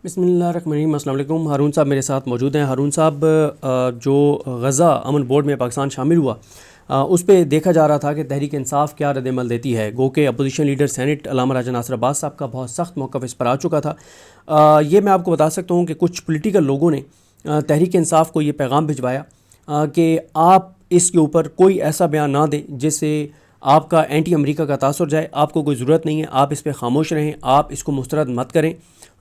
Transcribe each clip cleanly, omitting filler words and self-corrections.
بسم اللہ الرحمن الرحیم۔ السلام علیکم۔ ہارون صاحب میرے ساتھ موجود ہیں۔ ہارون صاحب، جو غزہ امن بورڈ میں پاکستان شامل ہوا اس پہ دیکھا جا رہا تھا کہ تحریک انصاف کیا رد عمل دیتی ہے، گو کہ اپوزیشن لیڈر سینٹ علامہ راجہ ناصر عباس صاحب کا بہت سخت موقف اس پر آ چکا تھا۔ یہ میں آپ کو بتا سکتا ہوں کہ کچھ پولیٹیکل لوگوں نے تحریک انصاف کو یہ پیغام بھجوایا کہ آپ اس کے اوپر کوئی ایسا بیان نہ دیں جس سے آپ کا اینٹی امریکہ کا تاثر جائے، آپ کو کوئی ضرورت نہیں ہے، آپ اس پہ خاموش رہیں، آپ اس کو مسترد مت کریں۔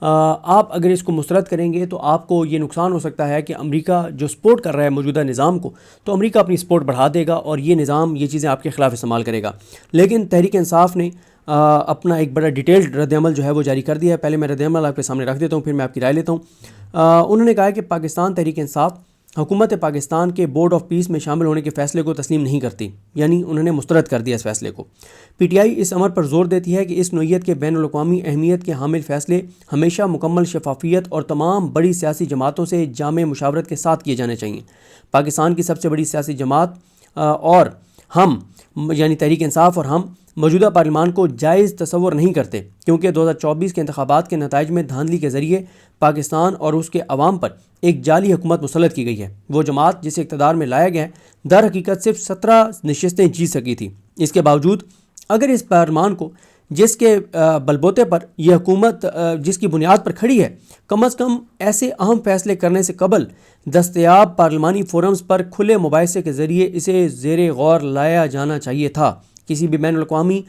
آپ اگر اس کو مسترد کریں گے تو آپ کو یہ نقصان ہو سکتا ہے کہ امریکہ جو سپورٹ کر رہا ہے موجودہ نظام کو، تو امریکہ اپنی سپورٹ بڑھا دے گا اور یہ نظام یہ چیزیں آپ کے خلاف استعمال کرے گا۔ لیکن تحریک انصاف نے اپنا ایک بڑا ڈیٹیلڈ رد عمل جو ہے وہ جاری کر دیا ہے۔ پہلے میں رد عمل آپ کے سامنے رکھ دیتا ہوں، پھر میں آپ کی رائے لیتا ہوں۔ انہوں نے کہا ہے کہ پاکستان تحریک انصاف حکومت پاکستان کے بورڈ آف پیس میں شامل ہونے کے فیصلے کو تسلیم نہیں کرتی، یعنی انہوں نے مسترد کر دیا اس فیصلے کو۔ پی ٹی آئی اس امر پر زور دیتی ہے کہ اس نوعیت کے بین الاقوامی اہمیت کے حامل فیصلے ہمیشہ مکمل شفافیت اور تمام بڑی سیاسی جماعتوں سے جامع مشاورت کے ساتھ کیے جانے چاہئیں۔ پاکستان کی سب سے بڑی سیاسی جماعت اور ہم یعنی تحریک انصاف اور ہم موجودہ پارلیمان کو جائز تصور نہیں کرتے، کیونکہ 2024 کے انتخابات کے نتائج میں دھاندلی کے ذریعے پاکستان اور اس کے عوام پر ایک جعلی حکومت مسلط کی گئی ہے۔ وہ جماعت جسے اقتدار میں لایا گیا ہے در حقیقت صرف 17 نشستیں جیت سکی تھی۔ اس کے باوجود اگر اس پارلیمان کو جس کے بلبوتے پر یہ حکومت جس کی بنیاد پر کھڑی ہے، کم از کم ایسے اہم فیصلے کرنے سے قبل دستیاب پارلیمانی فورمز پر کھلے مباحثے کے ذریعے اسے زیر غور لایا جانا چاہیے تھا۔ کسی بھی بین الاقوامی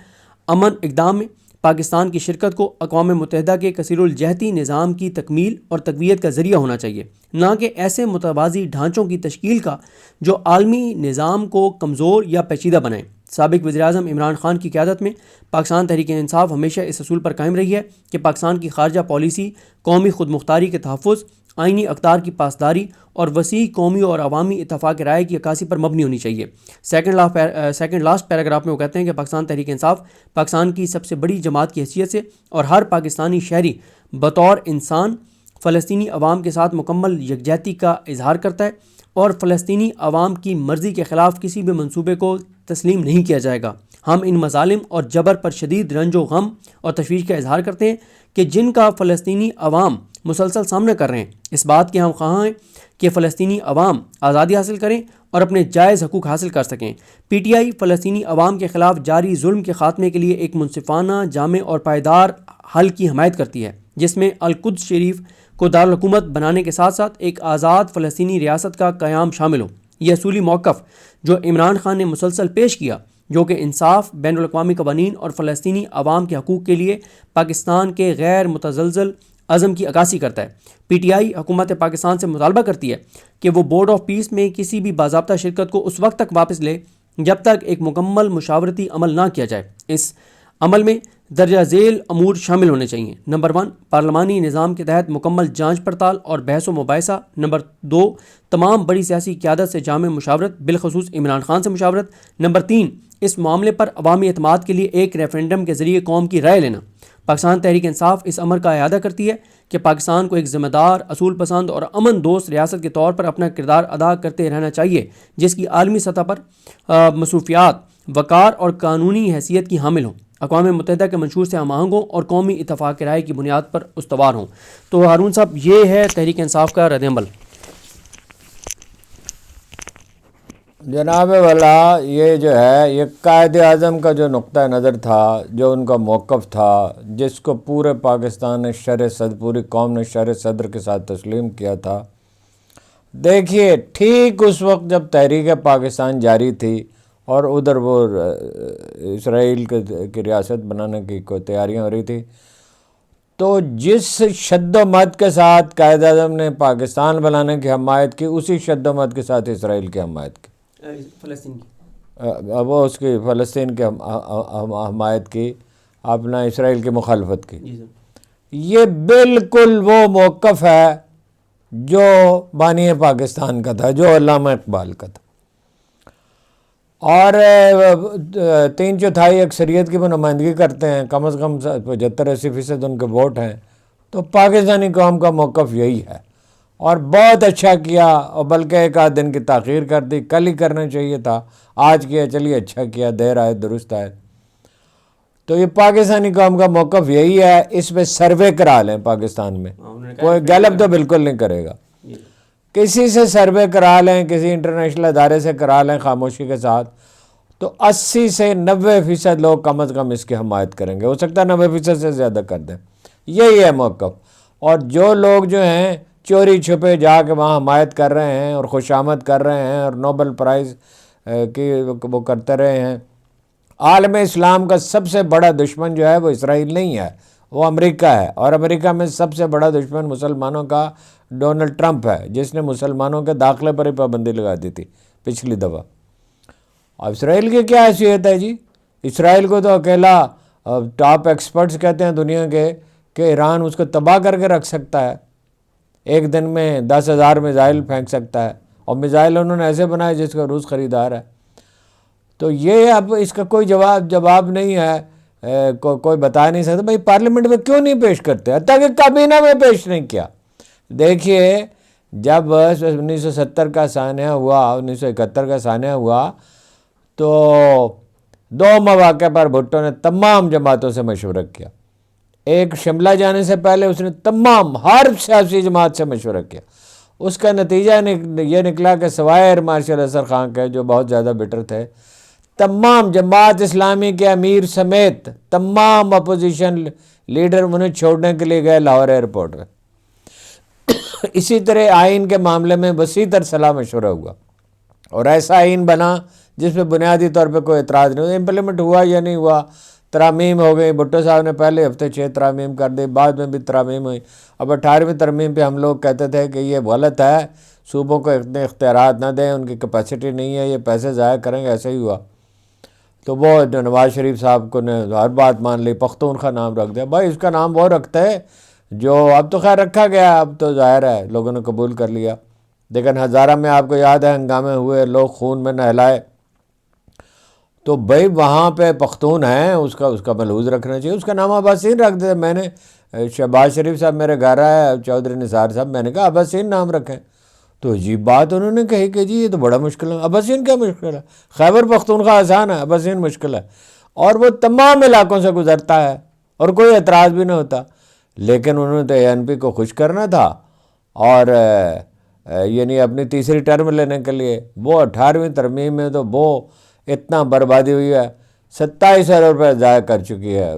امن اقدام میں پاکستان کی شرکت کو اقوام متحدہ کے کثیر الجہتی نظام کی تکمیل اور تقویت کا ذریعہ ہونا چاہیے، نہ کہ ایسے متوازی ڈھانچوں کی تشکیل کا جو عالمی نظام کو کمزور یا پیچیدہ بنائیں۔ سابق وزیراعظم عمران خان کی قیادت میں پاکستان تحریک انصاف ہمیشہ اس اصول پر قائم رہی ہے کہ پاکستان کی خارجہ پالیسی قومی خود مختاری کے تحفظ، آئینی اقدار کی پاسداری اور وسیع قومی اور عوامی اتفاق رائے کی عکاسی پر مبنی ہونی چاہیے۔ سیکنڈ لاسٹ پیراگراف میں وہ کہتے ہیں کہ پاکستان تحریک انصاف پاکستان کی سب سے بڑی جماعت کی حیثیت سے اور ہر پاکستانی شہری بطور انسان فلسطینی عوام کے ساتھ مکمل یکجہتی کا اظہار کرتا ہے اور فلسطینی عوام کی مرضی کے خلاف کسی بھی منصوبے کو تسلیم نہیں کیا جائے گا۔ ہم ان مظالم اور جبر پر شدید رنج و غم اور تشویش کا اظہار کرتے ہیں کہ جن کا فلسطینی عوام مسلسل سامنا کر رہے ہیں۔ اس بات کے ہم خواہاں ہیں کہ فلسطینی عوام آزادی حاصل کریں اور اپنے جائز حقوق حاصل کر سکیں۔ پی ٹی آئی فلسطینی عوام کے خلاف جاری ظلم کے خاتمے کے لیے ایک منصفانہ، جامع اور پائیدار حل کی حمایت کرتی ہے، جس میں القدس شریف کو دارالحکومت بنانے کے ساتھ ساتھ ایک آزاد فلسطینی ریاست کا قیام شامل ہو۔ یہ اصولی موقف جو عمران خان نے مسلسل پیش کیا، جو کہ انصاف، بین الاقوامی قوانین اور فلسطینی عوام کے حقوق کے لیے پاکستان کے غیر متزلزل عزم کی عکاسی کرتا ہے۔ پی ٹی آئی حکومت پاکستان سے مطالبہ کرتی ہے کہ وہ بورڈ آف پیس میں کسی بھی باضابطہ شرکت کو اس وقت تک واپس لے جب تک ایک مکمل مشاورتی عمل نہ کیا جائے۔ اس عمل میں درجہ ذیل امور شامل ہونے چاہیے۔ نمبر 1، پارلیمانی نظام کے تحت مکمل جانچ پڑتال اور بحث و مباحثہ۔ نمبر 2، تمام بڑی سیاسی قیادت سے جامع مشاورت، بالخصوص عمران خان سے مشاورت۔ نمبر 3، اس معاملے پر عوامی اعتماد کے لیے ایک ریفرنڈم کے ذریعے قوم کی رائے لینا۔ پاکستان تحریک انصاف اس امر کا اعادہ کرتی ہے کہ پاکستان کو ایک ذمہ دار، اصول پسند اور امن دوست ریاست کے طور پر اپنا کردار ادا کرتے رہنا چاہیے، جس کی عالمی سطح پر مصروفیات، وقار اور قانونی حیثیت کی حامل ہوں، اقوام متحدہ کے منشور سے ہم آہنگ ہوں اور قومی اتفاق رائے کی بنیاد پر استوار ہوں۔ تو ہارون صاحب، یہ ہے تحریک انصاف کا رد عمل۔ جناب والا، یہ جو ہے یہ قائد اعظم کا جو نقطہ نظر تھا، جو ان کا موقف تھا، جس کو پورے پاکستان نے پوری قوم نے شرح صدر کے ساتھ تسلیم کیا تھا۔ دیکھیے، ٹھیک اس وقت جب تحریک پاکستان جاری تھی اور ادھر وہ اسرائیل کی ریاست بنانے کی کوئی تیاریاں ہو رہی تھی، تو جس شد و مت کے ساتھ قائد اعظم نے پاکستان بنانے کی حمایت کی، اسی شد و مت کے ساتھ اسرائیل کی حمایت کی، وہ اس کی فلسطین کی حمایت کی، اپنا اسرائیل کی مخالفت کی۔ یہ بالکل وہ موقف ہے جو بانی پاکستان کا تھا، جو علامہ اقبال کا تھا، اور 3/4 اکثریت کی وہ نمائندگی کرتے ہیں، کم از کم 75-80% ان کے ووٹ ہیں۔ تو پاکستانی قوم کا موقف یہی ہے، اور بہت اچھا کیا، اور بلکہ ایک آدھ دن کی تاخیر کر دی، کل ہی کرنا چاہیے تھا، آج کیا، چلیے اچھا کیا، دیر آئے درست آئے۔ تو یہ پاکستانی قوم کا موقف یہی ہے۔ اس پہ سروے کرا لیں پاکستان میں، کوئی غلط تو بالکل نہیں کرے گا. کسی سے سروے کرا لیں, کسی انٹرنیشنل ادارے سے کرا لیں خاموشی کے ساتھ, تو 80 سے 90% لوگ کم از کم اس کی حمایت کریں گے. ہو سکتا ہے 90% سے زیادہ کر دیں. یہی ہے موقف. اور جو لوگ جو ہیں چوری چھپے جا کے وہاں حمایت کر رہے ہیں اور خوشامد کر رہے ہیں اور نوبل پرائز کی وہ کرتے رہے ہیں, عالم اسلام کا سب سے بڑا دشمن جو ہے وہ اسرائیل نہیں ہے, وہ امریکہ ہے. اور امریکہ میں سب سے بڑا دشمن مسلمانوں کا ڈونلڈ ٹرمپ ہے, جس نے مسلمانوں کے داخلے پر ہی پابندی لگا دی تھی پچھلی دفعہ. اب اسرائیل کی کیا حیثیت ہے جی؟ اسرائیل کو تو اکیلا ٹاپ ایکسپرٹس کہتے ہیں دنیا کے کہ ایران اس کو تباہ کر کے رکھ سکتا ہے, ایک دن میں 10,000 میزائل پھینک سکتا ہے, اور میزائل انہوں نے ایسے بنائے جس کا روس خریدار ہے. تو یہ اب اس کا کوئی جواب نہیں ہے, کوئی بتا نہیں سکتا. بھائی پارلیمنٹ میں کیوں نہیں پیش کرتے, حتیٰ کہ کابینہ میں پیش نہیں کیا. دیکھیے جب 1970 کا سانحہ ہوا, 1971 کا سانحہ ہوا, تو 2 مواقع پر بھٹو نے تمام جماعتوں سے مشورہ کیا. ایک شملہ جانے سے پہلے اس نے تمام ہر سیاسی جماعت سے مشورہ کیا. اس کا نتیجہ یہ نکلا کہ سوائے ایئر مارشل اسد خان کے جو بہت زیادہ بٹر تھے, تمام جماعت اسلامی کے امیر سمیت تمام اپوزیشن لیڈر انہیں چھوڑنے کے لیے گئے لاہور ایئرپورٹ میں. اسی طرح آئین کے معاملے میں وسیع تر صلاح مشورہ ہوا, اور ایسا آئین بنا جس پہ بنیادی طور پہ کوئی اعتراض نہیں ہوا. امپلیمنٹ ہوا یا نہیں ہوا, ترامیم ہو گئی. بھٹو صاحب نے پہلے ہفتے 6 ترامیم کر دی, بعد میں بھی ترامیم ہوئی. اب 18ویں ترمیم پہ ہم لوگ کہتے تھے کہ یہ غلط ہے, صوبوں کو اتنے اختیارات نہ دیں, ان کی کیپیسٹی نہیں ہے, یہ پیسے ضائع کریں گے. ایسا ہی ہوا. تو وہ نواز شریف صاحب کو نے ہر بات مان لی, پختونخوا نام رکھ دیا. بھائی اس کا نام وہ رکھتا ہے جو اب تو خیر رکھا گیا, اب تو ظاہر ہے لوگوں نے قبول کر لیا. لیکن ہزارہ میں آپ کو یاد ہے ہنگامے ہوئے, لوگ خون میں نہلائے. تو بھائی وہاں پہ پختون ہیں, اس کا ملحوظ رکھنا چاہیے. اس کا نام عباسین رکھ دیا. میں نے شہباز شریف صاحب میرے گھر آئے, چودھری نثار صاحب, میں نے کہا عباسین نام رکھیں. تو عجیب بات انہوں نے کہی کہ جی یہ تو بڑا مشکل ہے. عباسین کیا مشکل ہے؟ خیبر پختونخوا آسان ہے, عباسین مشکل ہے. اور وہ تمام علاقوں سے گزرتا ہے اور کوئی اعتراض بھی نہ ہوتا. لیکن انہوں نے تو ANP کو خوش کرنا تھا, اور یعنی اپنی تیسری ٹرم لینے کے لیے. وہ 18ویں ترمیم میں تو وہ اتنا بربادی ہوئی ہے, 27 ارب روپے ضائع کر چکی ہے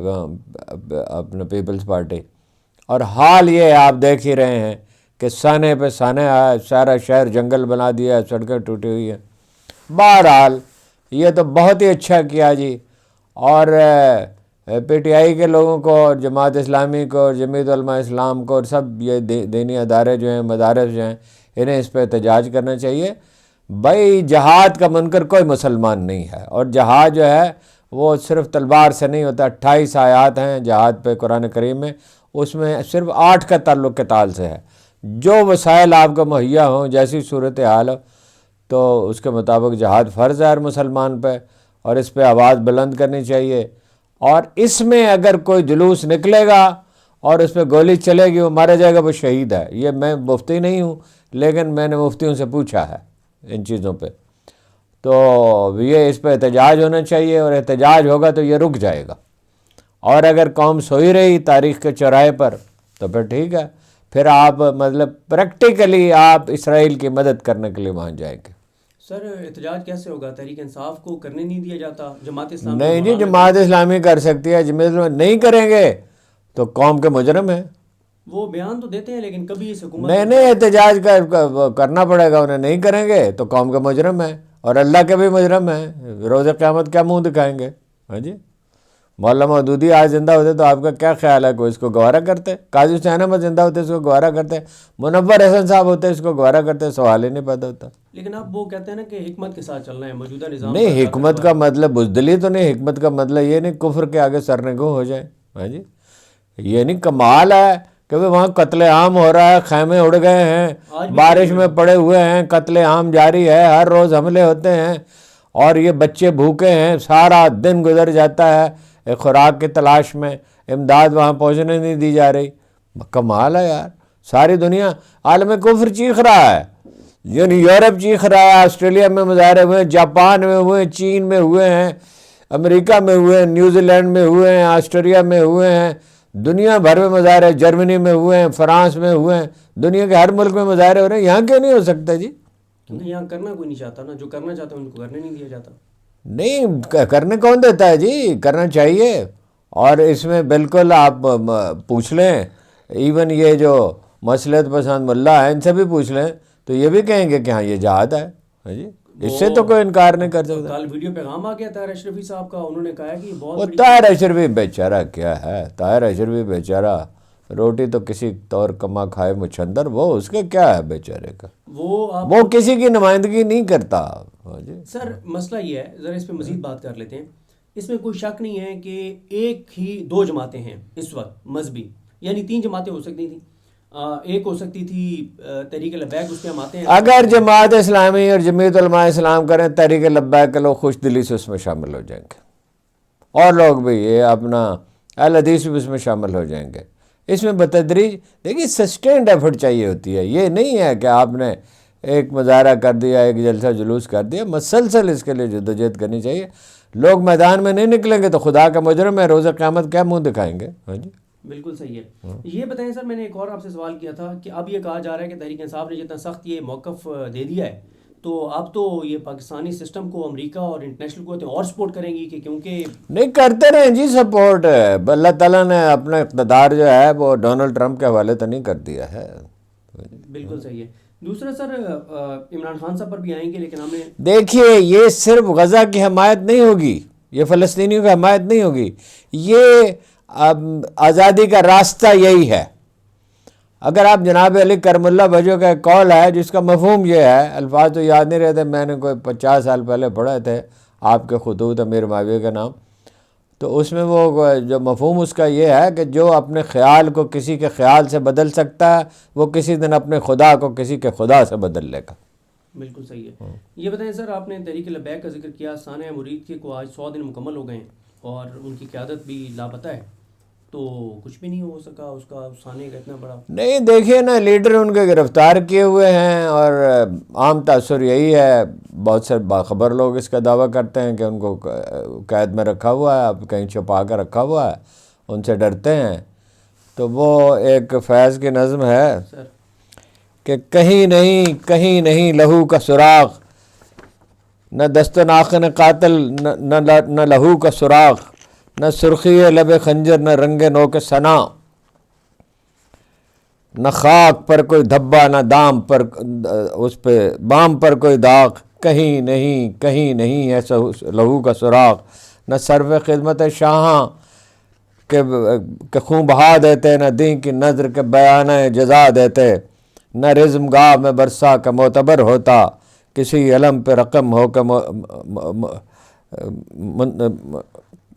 اپنے پیپلز پارٹی. اور حال یہ آپ دیکھ ہی رہے ہیں کہ سانے پہ سانے آیا, سارا شہر جنگل بنا دیا ہے, سڑکیں ٹوٹی ہوئی ہیں. بہرحال یہ تو بہت ہی اچھا کیا جی. اور PTI کے لوگوں کو, اور جماعت اسلامی کو, اور جمعیت علماء اسلام کو, اور سب یہ دینی ادارے جو ہیں, مدارس جو ہیں, انہیں اس پہ احتجاج کرنا چاہیے. بھائی جہاد کا منکر کوئی مسلمان نہیں ہے, اور جہاد جو ہے وہ صرف تلوار سے نہیں ہوتا. 28 آیات ہیں جہاد پہ قرآن کریم میں, اس میں صرف 8 کا تعلق قتال سے ہے. جو وسائل آپ کو مہیا ہوں, جیسی صورتحال ہو, تو اس کے مطابق جہاد فرض ہے ہر مسلمان پہ, اور اس پہ آواز بلند کرنی چاہیے. اور اس میں اگر کوئی جلوس نکلے گا اور اس پہ گولی چلے گی, وہ مارا جائے گا, وہ شہید ہے. یہ میں مفتی نہیں ہوں, لیکن میں نے مفتیوں سے پوچھا ہے ان چیزوں پہ. تو یہ اس پہ احتجاج ہونا چاہیے, اور احتجاج ہوگا تو یہ رک جائے گا. اور اگر قوم سوئی رہی تاریخ کے چوراہے پر, تو پھر ٹھیک ہے, پھر آپ مطلب پریکٹیکلی آپ اسرائیل کی مدد کرنے کے لیے وہاں جائیں گے. سر احتجاج کیسے ہوگا؟ تحریک انصاف کو کرنے نہیں دیا جاتا؟ جماعت اسلامی نہیں جی, جماعت اسلامی کر سکتی ہے. جماعت اسلامی نہیں کریں گے تو قوم کے مجرم ہیں. وہ بیان تو دیتے ہیں لیکن کبھی اس حکومت نہیں احتجاج کرنا پڑے گا. انہیں نہیں کریں گے تو قوم کے مجرم ہیں, اور اللہ کے بھی مجرم ہیں. روز قیامت کیا منہ دکھائیں گے؟ ہاں جی. مولانا مودودی آج زندہ ہوتے تو آپ کا کیا خیال ہے, کوئی اس کو گوارا کرتے؟ قاضی حسین احمد زندہ ہوتے اس کو گوارا کرتے؟ منور حسن صاحب ہوتے اس کو گوارا کرتے؟ سوال ہی نہیں پیدا ہوتا. لیکن آپ وہ کہتے ہیں نا کہ حکمت کے ساتھ چلنا ہے, موجودہ نظام نہیں, حکمت کا مطلب بزدلی تو نہیں. حکمت کا مطلب یہ نہیں کفر کے آگے سرنگوں ہو جائیں. ہاں جی, یہ نہیں. کمال ہے کہ وہاں قتل عام ہو رہا ہے, خیمے اڑ گئے ہیں, بارش میں پڑے ہوئے ہیں, قتل عام جاری ہے, ہر روز حملے ہوتے ہیں, اور یہ بچے بھوکے ہیں, سارا دن گزر جاتا ہے ایک خوراک کی تلاش میں, امداد وہاں پہنچنے نہیں دی جا رہی. کمال ہے یار. ساری دنیا عالم کفر چیخ رہا ہے, یعنی یورپ چیخ رہا ہے, آسٹریلیا میں مظاہرے ہوئے, جاپان میں ہوئے, چین میں ہوئے ہیں, امریکہ میں ہوئے ہیں, نیوزی لینڈ میں ہوئے ہیں, آسٹریلیا میں ہوئے ہیں, دنیا بھر میں مظاہرے جرمنی میں ہوئے ہیں، فرانس میں ہوئے ہیں، دنیا کے ہر ملک میں مظاہرے ہو رہے ہیں، یہاں کیوں نہیں ہو سکتا جی؟ کیونکہ یہاں کرنا کوئی نہیں چاہتا نا، جو کرنا چاہتے ہیں ان کو کرنے نہیں دیا جاتا. نہیں کرنے کون دیتا ہے جی؟ کرنا چاہیے. اور اس میں بالکل آپ پوچھ لیں، ایون یہ جو مصلحت پسند ملا ہیں ان سے بھی پوچھ لیں تو یہ بھی کہیں گے کہ ہاں یہ جہاد ہے. ہاں جی، اس سے تو کوئی انکار نہیں کر سکتا. کل ویڈیو پیغام آ گیا طاہر اشرفی صاحب کا، انہوں نے کہا کہ بہت وہ بڑی طاہر اشرفی بیچارہ کیا ہے؟ طاہر اشرفی بیچارہ روٹی تو کسی طور کما کھائے مچھندر، وہ اس کے کیا ہے بیچارے کا؟ وہ آپ وہ کسی کی نمائندگی نہیں کرتا. ہاں جی. سر مسئلہ یہ ہے، ذرا اس پہ مزید بات کر لیتے ہیں. اس میں کوئی شک نہیں ہے کہ ایک ہی دو جماعتیں ہیں اس وقت مذہبی، یعنی 3 جماعتیں ہو سکتی تھیں. ایک ہو سکتی تھی تحریک لبیک، اس پہ ہم آتے ہیں. اگر جماعت اسلامی اور جمعیت علماء اسلام کریں تحریک لبیک کے لوگ خوش دلی سے اس میں شامل ہو جائیں گے، اور لوگ بھی یہ اپنا اہل حدیث بھی اس میں شامل ہو جائیں گے. اس میں بتدریج دیکھیے سسٹینڈ ایفرٹ چاہیے ہوتی ہے. یہ نہیں ہے کہ آپ نے ایک مظاہرہ کر دیا، ایک جلسہ جلوس کر دیا، مسلسل اس کے لیے جدوجہد کرنی چاہیے. لوگ میدان میں نہیں نکلیں گے تو خدا کا مجرم ہے، روز قیامت کیا منہ دکھائیں گے؟ ہاں جی. بالکل صحیح ہے. یہ بتائیں سر، میں نے ایک اور آپ سے سوال کیا تھا کہ اب یہ کہا جا رہا ہے کہ تحریک انصاف نے جتنا سخت یہ موقف دے دیا ہے تو اب تو یہ پاکستانی سسٹم کو امریکہ اور انٹرنیشنل قوتیں اور سپورٹ کریں گی، کہ کیونکہ نہیں کرتے رہیں جی سپورٹ. اللہ تعالیٰ نے اپنا اقتدار جو ہے وہ ڈونلڈ ٹرمپ کے حوالے تو نہیں کر دیا ہے. بالکل صحیح ہے. دوسرا سر، عمران خان صاحب پر بھی آئیں گے، لیکن ہم نے دیکھیے یہ صرف غزہ کی حمایت نہیں ہوگی، یہ فلسطینیوں کی حمایت نہیں ہوگی، یہ آزادی کا راستہ یہی ہے. اگر آپ جناب علی کرم اللہ بھجو کا ایک قول ہے جس کا مفہوم یہ ہے، الفاظ تو یاد نہیں رہتے، میں نے کوئی 50 سال پہلے پڑھے تھے آپ کے خطوط امیر معاویہ کا نام، تو اس میں وہ جو مفہوم اس کا یہ ہے کہ جو اپنے خیال کو کسی کے خیال سے بدل سکتا ہے وہ کسی دن اپنے خدا کو کسی کے خدا سے بدل لے گا. بالکل صحیح ہے. یہ بتائیں سر، آپ نے تحریک لبیک کا ذکر کیا، سانحہ مرید کے کو آج 100 دن مکمل ہو گئے ہیں اور ان کی قیادت بھی لاپتہ ہے، تو کچھ بھی نہیں ہو سکا اس کا سانحے کا اتنا بڑا. نہیں دیکھیے نا، لیڈر ان کے گرفتار کیے ہوئے ہیں اور عام تاثر یہی ہے، بہت سے باخبر لوگ اس کا دعویٰ کرتے ہیں کہ ان کو قید میں رکھا ہوا ہے، اب کہیں چھپا کر رکھا ہوا ہے، ان سے ڈرتے ہیں. تو وہ ایک فیض کی نظم ہے سر کہ کہیں نہیں لہو کا سراغ، نہ دست و ناخن قاتل نہ لہو کا سراغ، نہ سرخی لب خنجر نہ رنگ نوک ثنا، نہ خاک پر کوئی دھبا نہ دام پر اس پہ بام پر کوئی داغ، کہیں نہیں ایسا لہو کا سراغ، نہ سرو خدمت شاہاں کہ خون بہا دیتے، نہ دین کی نظر کے بیان جزا دیتے، نہ رزم گاہ میں برسا کا معتبر ہوتا، کسی علم پہ رقم ہو کے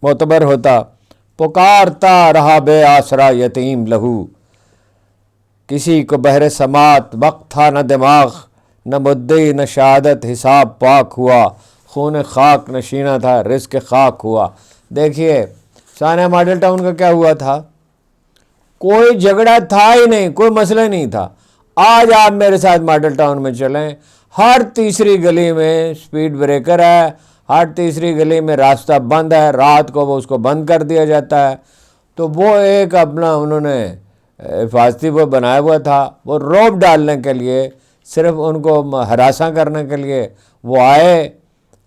معتبر ہوتا، پکارتا رہا بے آسرا یتیم لہو، کسی کو بہر سماعت وقت تھا نہ دماغ، نہ مدعی نہ شہادت حساب پاک ہوا، خون خاک نشینہ تھا رزق خاک ہوا. دیکھیے سانحہ ماڈل ٹاؤن کا کیا ہوا تھا، کوئی جھگڑا تھا ہی نہیں، کوئی مسئلہ نہیں تھا. آج آپ میرے ساتھ ماڈل ٹاؤن میں چلیں، ہر تیسری گلی میں سپیڈ بریکر ہے، ہر تیسری گلی میں راستہ بند ہے، رات کو وہ اس کو بند کر دیا جاتا ہے. تو وہ ایک اپنا انہوں نے حفاظتی وہ بنایا ہوا تھا، وہ روب ڈالنے کے لیے، صرف ان کو ہراساں کرنے کے لیے وہ آئے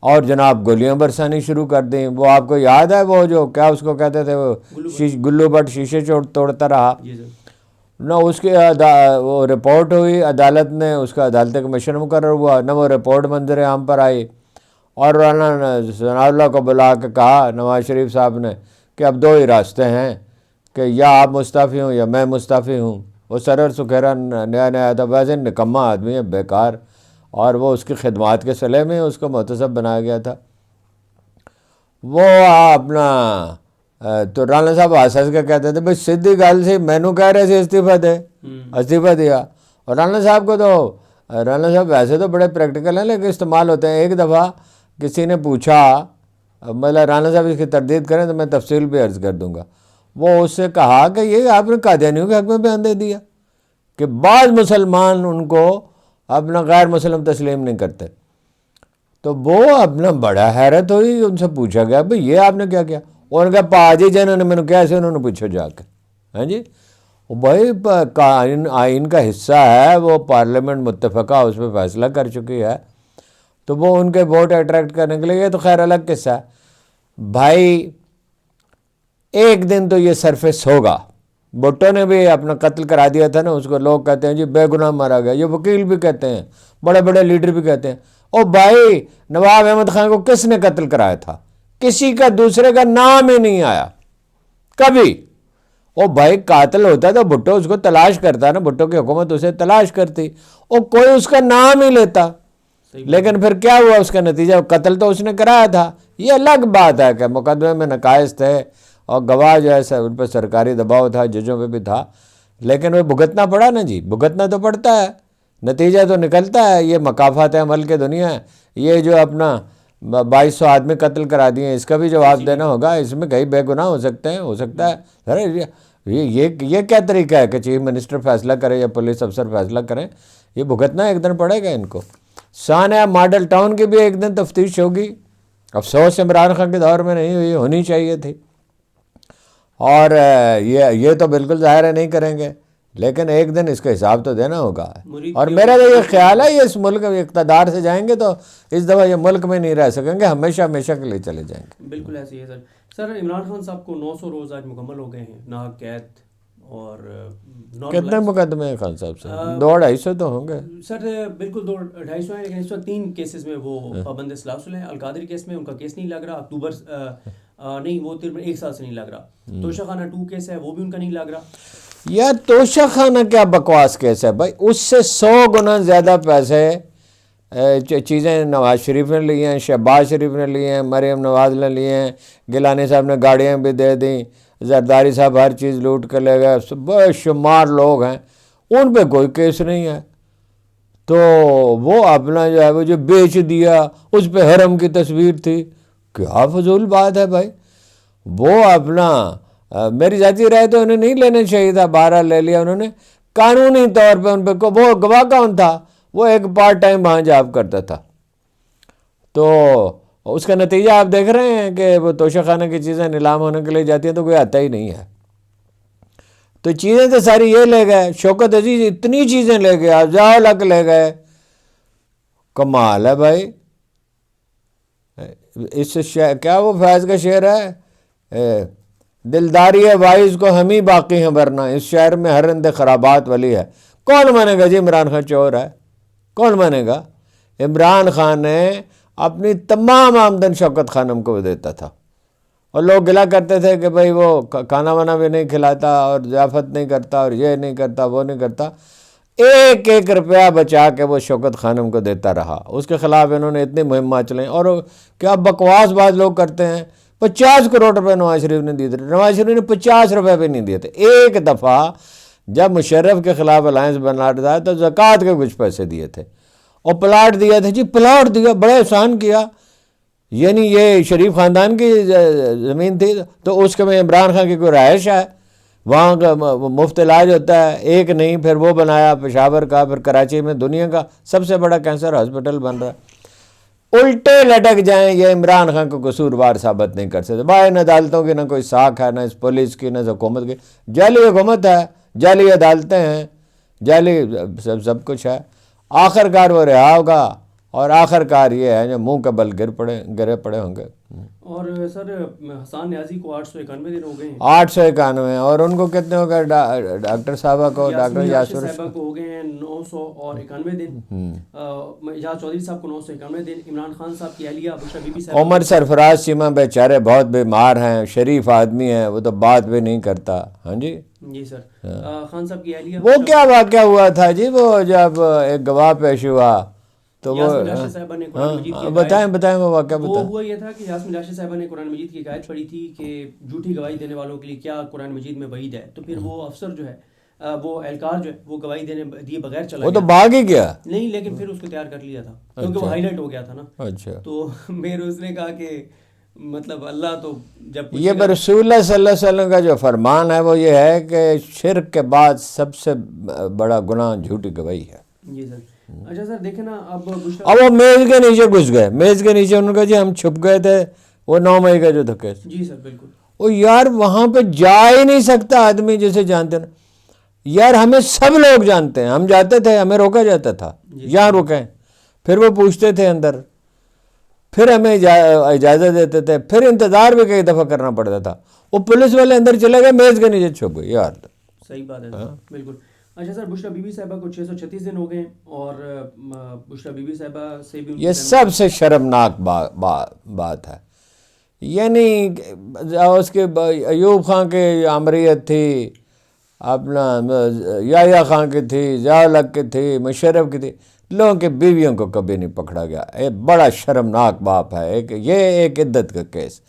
اور جناب گولیاں برسانی شروع کر دیں. وہ آپ کو یاد ہے وہ جو کیا اس کو کہتے تھے، وہ گلو بٹ شیشے توڑتا رہا نہ، اس کی وہ رپورٹ ہوئی، عدالت نے اس کا عدالتی کمیشن مقرر ہوا، نہ وہ رپورٹ منظر عام پر آئی. اور رانا ثناء اللہ کو بلا کے کہا نواز شریف صاحب نے کہ اب 2 ہی راستے ہیں کہ یا آپ مستعفی ہوں یا میں مستعفی ہوں. وہ سرر سکھیرا نیا تھا، ویسے نکما آدمی ہے بیکار، اور وہ اس کی خدمات کے صلے میں اس کو محتسب بنایا گیا تھا. وہ اپنا تو رانا صاحب ہنس کے کہتے تھے بھائی سیدھی گل سی، مینوں کہہ رہے سی استعفیٰ دیا. اور رانا صاحب کو تو رانا صاحب ویسے تو بڑے پریکٹیکل ہیں لیکن استعمال ہوتے ہیں. ایک دفعہ کسی نے پوچھا، مطلب رانا صاحب اس کی تردید کریں تو میں تفصیل بھی عرض کر دوں گا، وہ اس سے کہا کہ یہ آپ نے قادیانیوں کے حق میں بیان دے دیا کہ بعض مسلمان ان کو اپنا غیر مسلم تسلیم نہیں کرتے. تو وہ اپنا بڑا حیرت ہوئی، ان سے پوچھا گیا بھئی یہ آپ نے کیا کیا؟ اور ان کا پا جی جنہوں نے میں نے کیا سے انہوں نے پوچھو جا کے. ہیں جی. بھائی آئین کا حصہ ہے، وہ پارلیمنٹ متفقہ اس پہ فیصلہ کر چکی ہے، تو وہ ان کے ووٹ اٹریکٹ کرنے کے لیے، یہ تو خیر الگ قصہ ہے. بھائی ایک دن تو یہ سرفیس ہوگا. بھٹو نے بھی اپنا قتل کرا دیا تھا نا، اس کو لوگ کہتے ہیں جی بے گناہ مارا گیا، یہ وکیل بھی کہتے ہیں، بڑے بڑے لیڈر بھی کہتے ہیں. او بھائی نواب احمد خان کو کس نے قتل کرایا تھا؟ کسی کا دوسرے کا نام ہی نہیں آیا کبھی. او بھائی قاتل ہوتا تو بھٹو اس کو تلاش کرتا نا، بھٹو کی حکومت اسے تلاش کرتی، او کوئی اس کا نام ہی لیتا. لیکن پھر کیا ہوا اس کا نتیجہ؟ قتل تو اس نے کرایا تھا. یہ الگ بات ہے کہ مقدمے میں نقائص تھے اور گواہ جو ہے ان پہ سرکاری دباؤ تھا، ججوں پہ بھی تھا، لیکن وہ بھگتنا پڑا نا جی، بھگتنا تو پڑتا ہے، نتیجہ تو نکلتا ہے. یہ مکافات عمل کی دنیا ہے. یہ جو اپنا 2200 آدمی قتل کرا دیے ہیں، اس کا بھی جواب دینا ہوگا. اس میں کئی بے گناہ ہو سکتے ہیں، ہو سکتا ہے. ارے یہ کیا طریقہ ہے کہ چیف منسٹر فیصلہ کرے یا پولیس افسر فیصلہ کریں؟ یہ بھگتنا ایک دن پڑے گا ان کو. سانحہ ماڈل ٹاؤن کی بھی ایک دن تفتیش ہوگی. افسوس عمران خان کے دور میں نہیں ہوئی، ہونی چاہیے تھی. اور یہ تو بالکل ظاہر ہے نہیں کریں گے، لیکن ایک دن اس کا حساب تو دینا ہوگا. اور میرا تو یہ خیال ہے یہ اس ملک میں اقتدار سے جائیں گے تو اس دفعہ یہ ملک میں نہیں رہ سکیں گے، ہمیشہ ہمیشہ کے لیے چلے جائیں گے. بالکل ایسے ہی ہے سر. سر عمران خان صاحب کو 900 روز آج مکمل ہو گئے ہیں ناحق قید اور کتنے مقدمے ہیں خان صاحب سے؟ 200-250 تو ہوں گے سر. بالکل 200-250 ہیں، لیکن اس وقت 3 کیسز میں وہ پابند سلاسل ہیں. القادری کیس میں ان کا کیس نہیں لگ رہا، اکتوبر نہیں، وہ تقریباً 1 سال سے نہیں لگ رہا. توشہ خانہ 2 کیس ہے، وہ بھی ان کا نہیں لگ رہا. یار توشہ خانہ کیا بکواس کیس ہے بھائی؟ اس سے 100 گنا زیادہ پیسے چیزیں نواز شریف نے لی ہیں، شہباز شریف نے لی ہیں، مریم نواز نے لی ہیں، گیلانی صاحب نے گاڑیاں بھی دے دیں، زرداری صاحب ہر چیز لوٹ کر لے گئے. بے شمار لوگ ہیں، ان پہ کوئی کیس نہیں ہے. تو وہ اپنا جو ہے وہ جو بیچ دیا، اس پہ حرم کی تصویر تھی. کیا فضول بات ہے بھائی. وہ اپنا میری ذاتی رائے تو انہیں نہیں لینا چاہیے تھا، 12 لے لیا انہوں نے. قانونی طور پہ ان پہ وہ گواہ کون تھا؟ وہ ایک پارٹ ٹائم وہاں جاب کرتا تھا. تو اس کا نتیجہ آپ دیکھ رہے ہیں کہ وہ توشہ خانے کی چیزیں نیلام ہونے کے لیے جاتی ہیں تو کوئی آتا ہی نہیں ہے. تو چیزیں تو ساری یہ لے گئے. شوکت عزیز اتنی چیزیں لے گئے، افضال الحق لے گئے. کمال ہے بھائی. اس کیا وہ فیض کا شعر ہے، دلداری وائز کو ہم ہی باقی ہیں ورنہ اس شہر میں ہر رند خرابات ولی ہے. کون مانے گا جی عمران خان چور ہے؟ کون مانے گا؟ عمران خان نے اپنی تمام آمدن شوکت خانم کو دیتا تھا، اور لوگ گلا کرتے تھے کہ بھائی وہ کھانا وانا بھی نہیں کھلاتا اور ضیافت نہیں کرتا اور یہ نہیں کرتا وہ نہیں کرتا. 1-1 روپیہ بچا کے وہ شوکت خانم کو دیتا رہا. اس کے خلاف انہوں نے اتنی مہمات چلائیں. اور کیا بکواس بعض لوگ کرتے ہیں، 50 کروڑ روپے نواز شریف نے دیے تھے. نواز شریف نے 50 روپے بھی نہیں دیے تھے. ایک دفعہ جب مشرف کے خلاف الائنس بنا رہا تو زکوٰۃ کے کچھ پیسے دیے تھے اور پلاٹ دیا تھا جی، پلاٹ دیا، بڑا احسان کیا. یعنی یہ شریف خاندان کی زمین تھی تو اس کے میں عمران خان کی کوئی رہائش ہے، وہاں کا مفت علاج ہوتا ہے. ایک نہیں، پھر وہ بنایا پشاور کا، پھر کراچی میں دنیا کا سب سے بڑا کینسر ہاسپٹل بن رہا ہے. الٹے لٹک جائیں، یہ عمران خان کو قصوروار ثابت نہیں کر سکتے. بھائی ان عدالتوں کی نہ کوئی ساکھ ہے، نہ اس پولیس کی، نہ حکومت کی. جعلی حکومت ہے، جعلی عدالتیں ہیں، جعلی سب کچھ ہے. آخرکار وہ رہا ہوگا، اور آخرکار یہ ہے جو منہ کے بل گرے پڑے ہوں گے. اور سر حسان نیازی کو 891 دن ہو گئے ہیں. 891. اور ان کو کتنے ہو گئے؟ ڈاکٹر صاحبہ کو، ڈاکٹر یاسر صاحبہ کو ہو گئے ہیں 991 دن. اعجاز چودھری صاحب کو 991 دن. عمران خان صاحب کی اہلیہ بشرا بی بی صاحب، عمر سرفراز چیمہ بیچارے بہت بیمار ہیں، شریف آدمی ہیں، وہ تو بات بھی نہیں کرتا. ہاں جی جی سر. خان صاحب کی اہلیہ وہ کیا واقعہ ہوا تھا جی؟ وہ جب ایک گواہ پیش ہوا تو وہ بتائیں وہ واقعہ وہ ہوا یہ تھا کہ یاسمین راشد صاحبہ نے قرآن مجید کی ایک آیت پڑھی تھی کہ جھوٹی گواہی دینے والوں کے لیے کیا قرآن مجید میں وعید ہے. تو پھر وہ افسر جو ہے، وہ اہلکار جو ہے، وہ گواہی دیے بغیر چلا وہ تو بھاگ ہی گیا. نہیں، لیکن پھر اس کو تیار کر لیا تھا کیونکہ وہ ہائی لائٹ ہو گیا تھا نا. اچھا. تو میرے اس نے کہا کہ مطلب اللہ تو جب یہ رسول اللہ صلی اللہ علیہ وسلم کا جو فرمان ہے وہ یہ ہے کہ شرک کے بعد سب سے بڑا گناہ جھوٹی گواہی ہے. جی سر. اچھا سر دیکھیں نا، اب وہ میز کے نیچے گھس گئے، میز کے نیچے انہوں نے کہا جی ہم چھپ گئے تھے، وہ 9 مئی کا جو تھا کیس. جی سر بالکل. وہ یار وہاں پہ جا ہی نہیں سکتا آدمی جسے جانتے نا. یار ہمیں سب لوگ جانتے ہیں, ہم جاتے تھے, ہمیں روکا جاتا تھا یہاں رکیں, پھر وہ پوچھتے تھے اندر, پھر ہمیں اجازت دیتے تھے, پھر انتظار بھی کئی دفعہ کرنا پڑتا تھا. وہ پولیس والے اندر چلے گئے, میز کے نیچے چھپ گئے. یار صحیح بات ہے بالکل. اچھا سر, بشرا بی بی صاحبہ کو 636 دن ہو گئے اور بشرا بی بی صاحبہ سے بھی یہ سب سے شرمناک بات ہے. یعنی اس کے ایوب خان کی عمریت تھی, اپنا یحییٰ خان کی تھی, ضیاء الحق کی تھی, مشرف کی تھی, لوگوں کی بیویوں کو کبھی نہیں پکڑا گیا. یہ بڑا شرمناک بات ہے. یہ ایک عدت کا کیس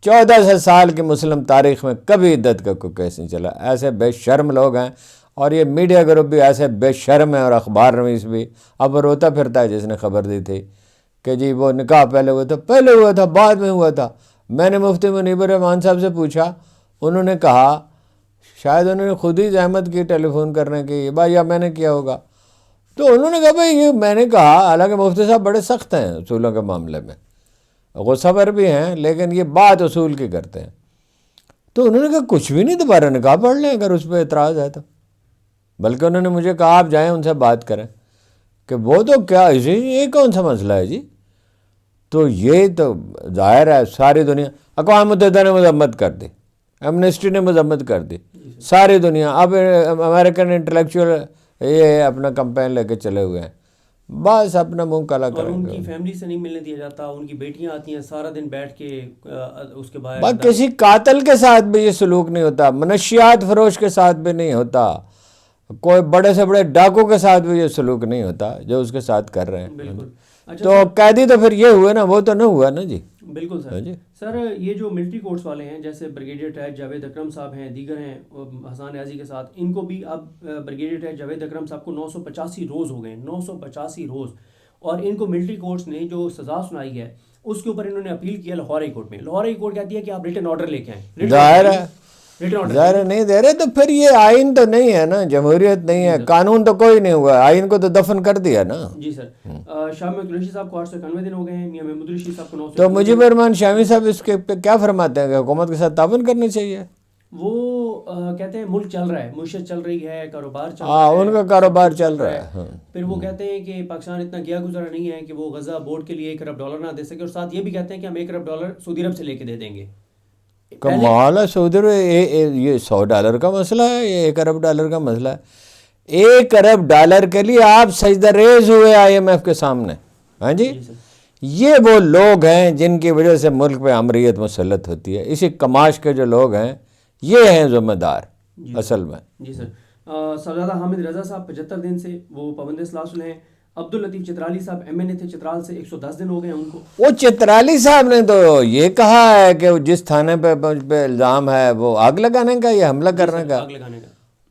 1400 سال کی مسلم تاریخ میں کبھی عدت کا کوئی کیس نہیں چلا. ایسے بے شرم لوگ ہیں, اور یہ میڈیا گروپ بھی ایسے بے شرم ہیں, اور اخبار نویس بھی. اب وہ روتا پھرتا ہے جس نے خبر دی تھی کہ جی وہ نکاح پہلے ہوا تھا بعد میں ہوا تھا. میں نے مفتی منیب الرحمان صاحب سے پوچھا, انہوں نے کہا شاید انہوں نے خود ہی زحمت کی ٹیلی فون کرنے کی, بھائی یا میں نے کیا ہوگا. تو انہوں نے کہا بھائی یہ میں نے کہا, حالانکہ مفتی صاحب بڑے سخت ہیں اصولوں کے معاملے میں, غصہ ور بھی ہیں, لیکن یہ بات اصول کی کرتے ہیں. تو انہوں نے کہا کچھ بھی نہیں, دوبارہ نکاح پڑھ لیں اگر اس پہ اعتراض ہے تو. بلکہ انہوں نے مجھے کہا آپ جائیں ان سے بات کریں کہ وہ تو کیا یہ کون سا مسئلہ ہے جی. تو یہ تو ظاہر ہے ساری دنیا, اقوام متحدہ نے مذمت کر دی, ایمنسٹی نے مذمت کر دی, ساری دنیا. اب امریکن انٹلیکچوئل یہ اپنا کمپین لے کے چلے ہوئے ہیں, بس اپنا منہ کالا کریں گے. ان کی فیملی سے نہیں ملنے دیا جاتا, ان کی بیٹیاں آتی ہیں سارا دن بیٹھ کے اس کے باہر. بس کسی قاتل کے ساتھ بھی یہ سلوک نہیں ہوتا, منشیات فروش کے ساتھ بھی نہیں ہوتا, کوئی بڑے سے بڑے ڈاکو کے ساتھ بھی یہ سلوک نہیں ہوتا جو اس کے ساتھ کر رہے ہیں. بالکل. تو قیدی تو پھر یہ ہوئے نا, وہ تو نہ ہوا نا جی. بالکل سر. سر یہ جو ملٹری کورٹس والے ہیں جیسے بریگیڈیئر ٹائر جاوید اکرم صاحب ہیں, دیگر ہیں حسان نیازی کے ساتھ, ان کو بھی اب بریگیڈیئر ٹائر جاوید اکرم صاحب کو 985 روز ہو گئے, 985 روز, اور ان کو ملٹری کورٹس نے جو سزا سنائی ہے اس کے اوپر انہوں نے اپیل کیا لاہور ہائی کورٹ میں. لاہور ہائی کورٹ کہتی ہے کہ آپ ریٹن آرڈر لے کے آئیں. ظاہر نہیں دے رہے, تو پھر یہ آئین تو نہیں ہے نا, جمہوریت نہیں ہے, قانون تو کوئی نہیں ہوا, آئین کو تو دفن کر دیا نا. جی سر. شاہ محمود قریشی صاحب کو 891 دن ہو گئے ہیں, میاں محمود رشید صاحب کو 900. تو مجیب الرحمان شامی صاحب اس کے پہ کیا فرماتے ہیں کہ حکومت کے ساتھ تعاون کرنی چاہیے؟ وہ کہتے ہیں ملک چل رہا ہے, معیشت چل رہی ہے, کاروبار چل رہا ہے. ان کا کاروبار چل رہا ہے. پھر وہ کہتے ہیں کہ پاکستان اتنا گیا گزرا نہیں ہے کہ وہ غزہ بورڈ کے لیے $1 ارب نہ دے سکے, اور ساتھ یہ بھی کہتے ہیں کہ ہم $1 ارب سعودی عرب سے لے کے دے دیں گے. کمال ہے, سعودی عرب یہ $100 کا مسئلہ ہے, یہ $1 ارب کا مسئلہ ہے. $1 ارب کے لیے آپ سجدہ ریز ہوئے IMF کے سامنے. ہاں جی, یہ وہ لوگ ہیں جن کی وجہ سے ملک پہ امریت مسلط ہوتی ہے. اسی کماش کے جو لوگ ہیں یہ ہیں ذمہ دار اصل میں. جی سر. صاحبزادہ حامد رضا صاحب 75 دن سے وہ پابند سلاسل ہیں. عبداللطیف چترالی صاحب MNA تھے چترال سے, 110 دن ہو گئے ان کو. وہ چترالی صاحب نے تو یہ کہا ہے کہ جس تھانے پہ الزام ہے وہ آگ لگانے کا یا حملہ کرنے کا, آگ لگانے کا.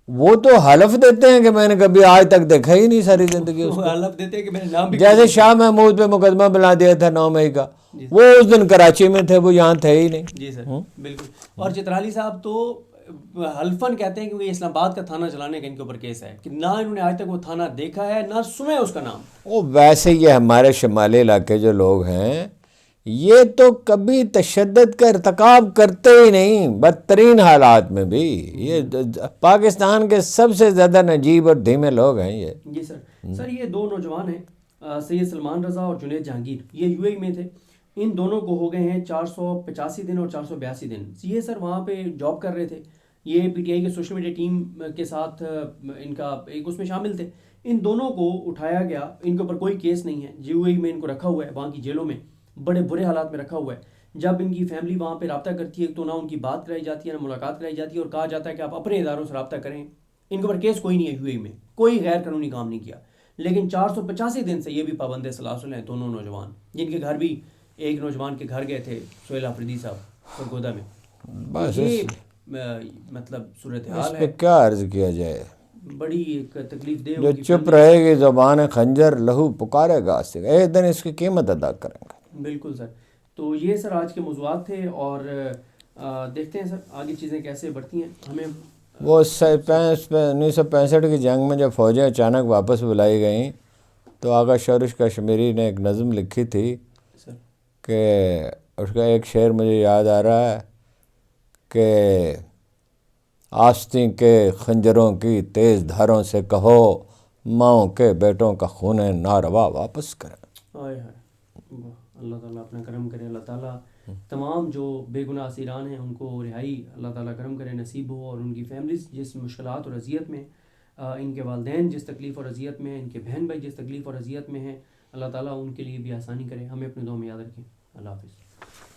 وہ تو حلف دیتے ہیں کہ میں نے کبھی آج تک دیکھا ہی نہیں ساری زندگی اس کو. حلف دیتے ہیں کہ میں نے نام بھی, جیسے شاہ محمود پہ مقدمہ بنا دیا تھا 9 مئی کا, وہ اس دن کراچی میں تھے, وہ یہاں تھے ہی نہیں. جی سر بالکل. اور چترالی صاحب تو حلفاً کہتے ہیں کیونکہ یہ اسلام آباد کا تھانہ چلانے کا ان کے اوپر کیس ہے کہ نہ انہوں نے آج تک وہ تھانہ دیکھا ہے نہ سنا ہے اس کا نام. وہ ویسے یہ ہمارے شمالی علاقے جو لوگ ہیں یہ تو کبھی تشدد کا ارتکاب کرتے ہی نہیں, بدترین حالات میں بھی. یہ پاکستان کے سب سے زیادہ نجیب اور دھیمے لوگ ہیں یہ. جی سر. سر یہ 2 نوجوان ہیں, سید سلمان رضا اور جنید جہانگیر, یہ UAE میں تھے. ان دونوں کو ہو گئے ہیں 485 دن اور 482 دن. یہ سر وہاں پہ جاب کر رہے تھے, یہ PTI کے سوشل میڈیا ٹیم کے ساتھ ان کا ایک اس میں شامل تھے. ان دونوں کو اٹھایا گیا, ان کے اوپر کوئی کیس نہیں ہے, UAE میں ان کو رکھا ہوا ہے, وہاں کی جیلوں میں بڑے برے حالات میں رکھا ہوا ہے. جب ان کی فیملی وہاں پہ رابطہ کرتی ہے تو نہ ان کی بات کرائی جاتی ہے نہ ملاقات کرائی جاتی ہے, اور کہا جاتا ہے کہ آپ اپنے اداروں سے رابطہ کریں. ان کے اوپر کیس کوئی نہیں ہے UAE میں, کوئی غیر قانونی کام نہیں کیا. لیکن 485 دن سے یہ بھی پابند سلاسل ہیں دونوں نوجوان, جن کے گھر بھی ایک نوجوان کے گھر گئے تھے سہیل آفریدی صاحب سرگودا میں. بس یہ مطلب صورتحال ہے, کیا عرض کیا جائے, بڑی ایک تکلیف دہ. جو چپ رہے گی زبان خنجر لہو پکارے گا, ایک دن اس کی قیمت ادا کریں گے. بالکل سر. تو یہ سر آج کے موضوعات تھے, اور دیکھتے ہیں سر آگے چیزیں کیسے بڑھتی ہیں. ہمیں وہ 1965 کی جنگ میں جب فوجیں اچانک واپس بلائی گئیں تو آغا شورش کشمیری نے ایک نظم لکھی تھی کہ اس کا ایک شعر مجھے یاد آ رہا ہے کہ آستین کے خنجروں کی تیز دھاروں سے کہو ماؤں کے بیٹوں کا خون ناروا واپس کریں۔ آئے ہائے، اللہ تعالیٰ اپنا کرم کرے، اللہ تعالیٰ تمام جو بے گناہ اسیران ہیں ان کو رہائی اللہ تعالیٰ کرم کرے، نصیب ہو، اور ان کی فیملیز جس مشکلات اور اذیت میں، ان کے والدین جس تکلیف اور اذیت میں ہیں، ان کے بہن بھائی جس تکلیف اور اذیت میں ہیں، اللہ تعالیٰ ان کے لیے بھی آسانی کرے۔ ہمیں اپنے دعا میں یاد رکھیں۔ اللہ حافظ۔